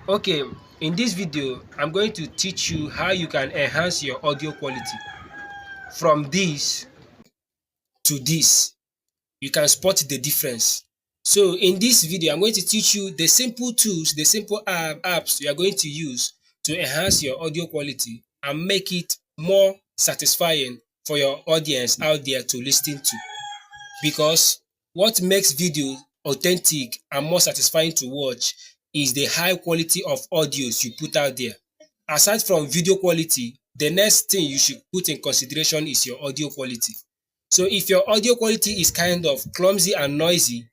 Okay, in this video, I'm going to teach you how you can enhance your audio quality. From this to this, you can spot the difference. So in this video, I'm going to teach you the simple tools, the simple apps you are going to use to enhance your audio quality and make it more satisfying for your audience out there to listen to. Because what makes video authentic and more satisfying to watch is the high quality of audios you put out there. Aside from video quality, the next thing you should put in consideration is your audio quality. So if your audio quality is kind of clumsy and noisy,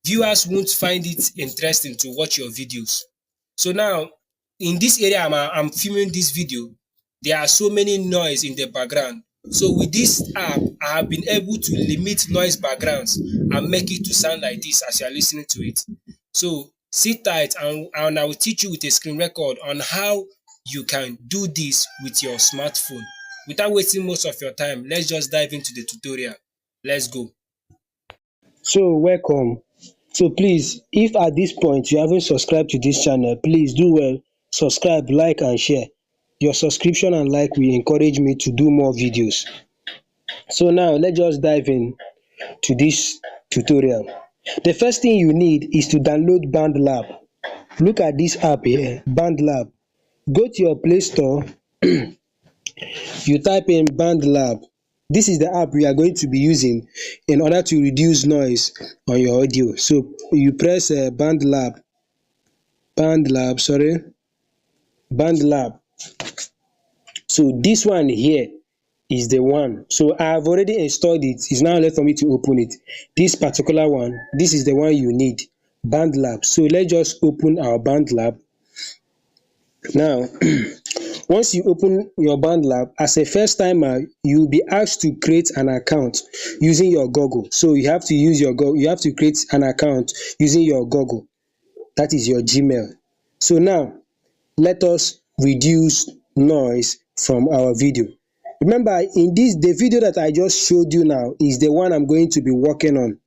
viewers won't find it interesting to watch your videos. So now, in this area I'm filming this video, there are so many noise in the background. So with this app, I have been able to limit noise backgrounds and make it to sound like this as you are listening to it. So sit tight and I will teach you with a screen record on how you can do this with your smartphone. Without wasting most of your time, let's just dive into the tutorial. Let's go. So welcome. So please, if at this point you haven't subscribed to this channel, please do well, subscribe, like and share. Your subscription and like will encourage me to do more videos. So now let's just dive in to this tutorial. The first thing you need is to download BandLab. Look at this app here, BandLab. Go to your Play Store, you type in BandLab. This is the app we are going to be using in order to reduce noise on your audio. So you press BandLab. So this one here is the one. So I have already installed it. It's now left for me to open it. This particular one, this is the one you need, BandLab. So let's just open our BandLab. Now, once you open your BandLab, as a first timer, you will be asked to create an account using your Google. So you have to use your Google, you have to create an account using your Google. That is your Gmail. So now, let us reduce noise from our video. Remember, in this, the video that I just showed you now is the one I'm going to be working on.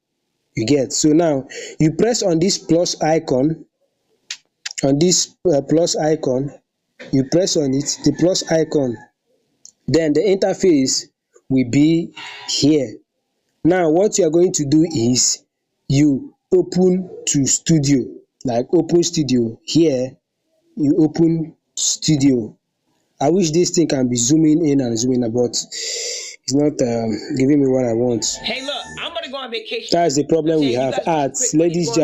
You get? So now, you press on this plus icon, you press on it, the plus icon, then the interface will be here. Now what you are going to do is you open to studio, like open studio here, you open studio. I wish this thing can be zooming in and zooming out, but it's not giving me what I want. Hey, look, I'm gonna go on vacation. That's the problem we have. Ads, let this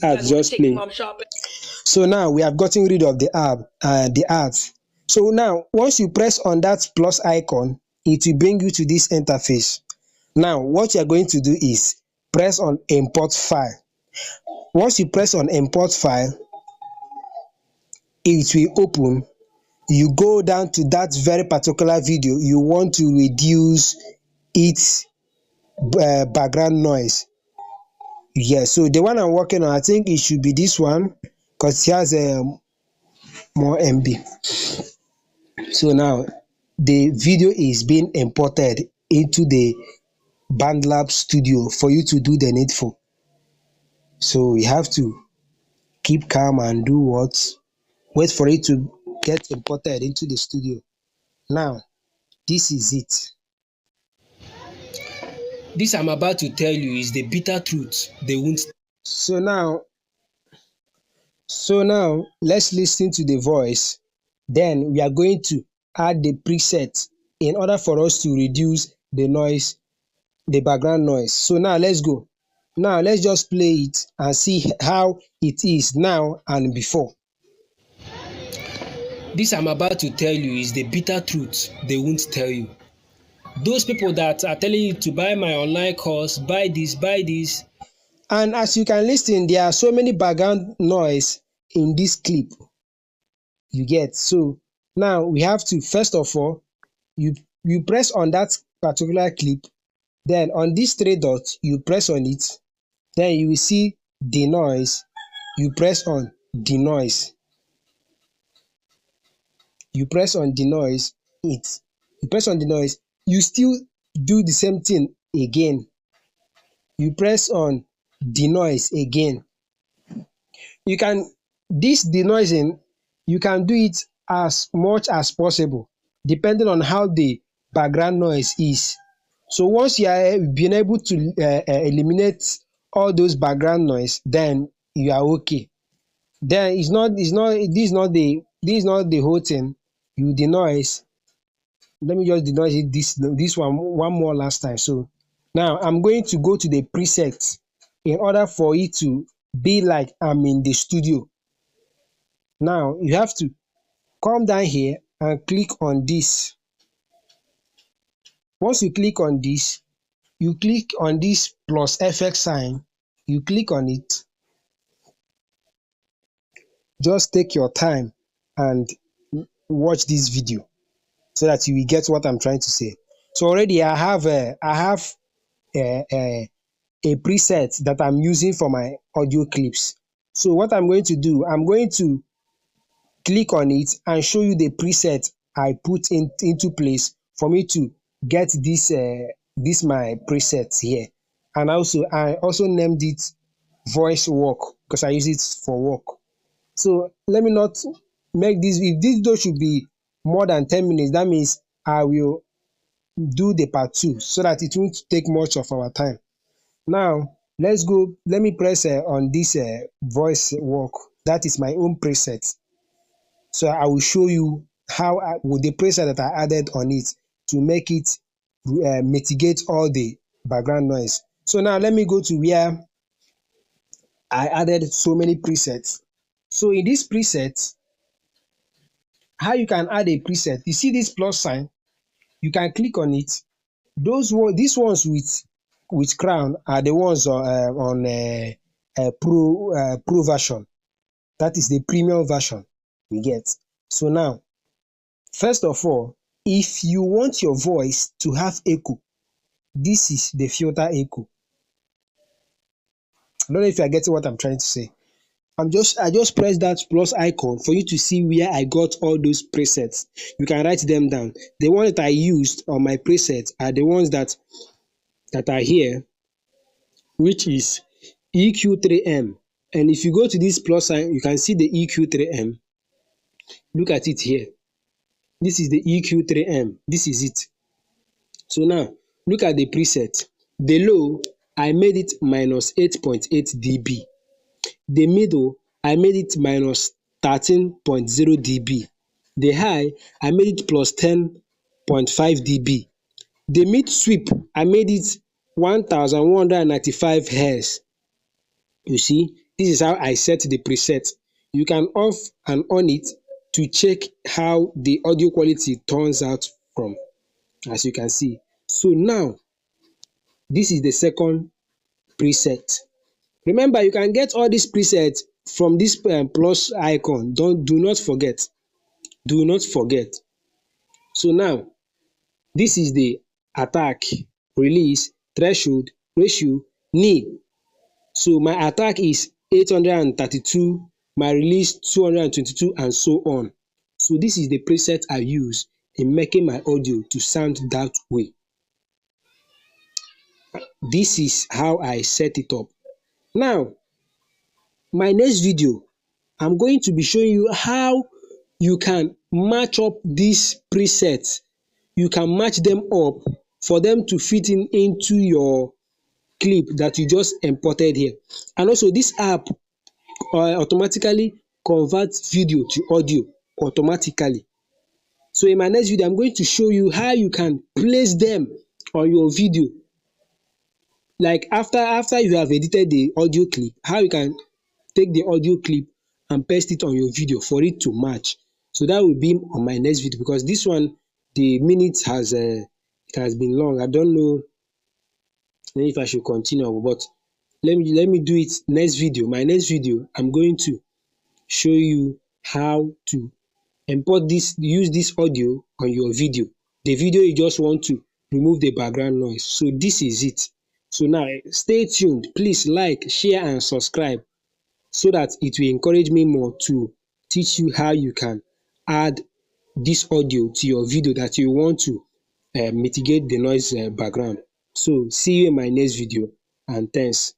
ads just play. So now we have gotten rid of the ads. So now once you press on that plus icon, it will bring you to this interface. Now what you are going to do is press on import file. Once you press on import file, it will open. You go down to that very particular video you want to reduce its background noise. Yes, so the one I'm working on, I think it should be this one because it has more MB. So now the video is being imported into the BandLab studio for you to do the needful. So you have to keep calm and do what? Wait for it to get imported into the studio. Now, this is it. This I'm about to tell you is the bitter truth they won't. So now, let's listen to the voice. Then we are going to add the preset in order for us to reduce the noise, the background noise. So now let's go. Now let's just play it and see how it is now and before. This I'm about to tell you is the bitter truth they won't tell you. Those people that are telling you to buy my online course, buy this. And as you can listen, there are so many background noise in this clip. You get? So now we have to, first of all, you press on that particular clip, then on this three dots, you press on it, then you will see the noise, you press on the noise. You press on the noise, you still do the same thing again. You press on the noise again. You can This denoising, you can do it as much as possible depending on how the background noise is. So once you are been able to eliminate all those background noise, then you are okay. Then it's not this is not the whole thing. You denoise. Let me just denoise it this one more last time. So now I'm going to go to the preset in order for it to be like I'm in the studio. Now you have to come down here and click on this. Once you click on this, you click on this plus FX sign, you click on it. Just take your time and watch this video so that you will get what I'm trying to say. So already I have a preset that I'm using for my audio clips. So what I'm going to do, I'm going to click on it and show you the preset I put into place for me to get this my preset here. And also I also named it voice work because I use it for work. So let me not make this, if this video should be more than 10 minutes, that means I will do the part 2 so that it won't take much of our time. Now let's go, let me press on this voice work. That is my own preset. So I will show you how with the preset that I added on it to make it mitigate all the background noise. So now let me go to where I added so many presets. So in this preset, how you can add a preset, you see this plus sign, you can click on it. These ones with crown are the ones on pro version. That is the premium version we get. So now, first of all, if you want your voice to have echo, this is the filter echo. I don't know if you are getting what I'm trying to say. I just press that plus icon for you to see where I got all those presets. You can write them down. The ones that I used on my presets are the ones that are here, which is EQ3M. And if you go to this plus sign, you can see the EQ3M. Look at it here. This is the EQ3M. This is it. So now, look at the preset. The low, I made it minus 8.8 dB. The middle, I made it minus 13.0 dB. The high, I made it plus 10.5 dB. The mid sweep, I made it 1195 Hz. You see, this is how I set the preset. You can off and on it to check how the audio quality turns out from, as you can see. So now, this is the second preset. Remember, you can get all these presets from this plus icon. Do not forget. Do not forget. So now, this is the attack, release, threshold, ratio, knee. So my attack is 832, my release 222, and so on. So this is the preset I use in making my audio to sound that way. This is how I set it up. Now, my next video, I'm going to be showing you how you can match up these presets. You can match them up for them to fit into your clip that you just imported here. And also this app automatically converts video to audio automatically. So in my next video, I'm going to show you how you can place them on your video. Like after you have edited the audio clip, how you can take the audio clip and paste it on your video for it to match. So that will be on my next video, because this one, the minutes has it has been long. I don't know if I should continue, but let me do it next video. My next video, I'm going to show you how to use this audio on your video. The video you just want to remove the background noise. So this is it. So now stay tuned. Please like, share and subscribe so that it will encourage me more to teach you how you can add this audio to your video that you want to mitigate the noise background. So see you in my next video, and thanks.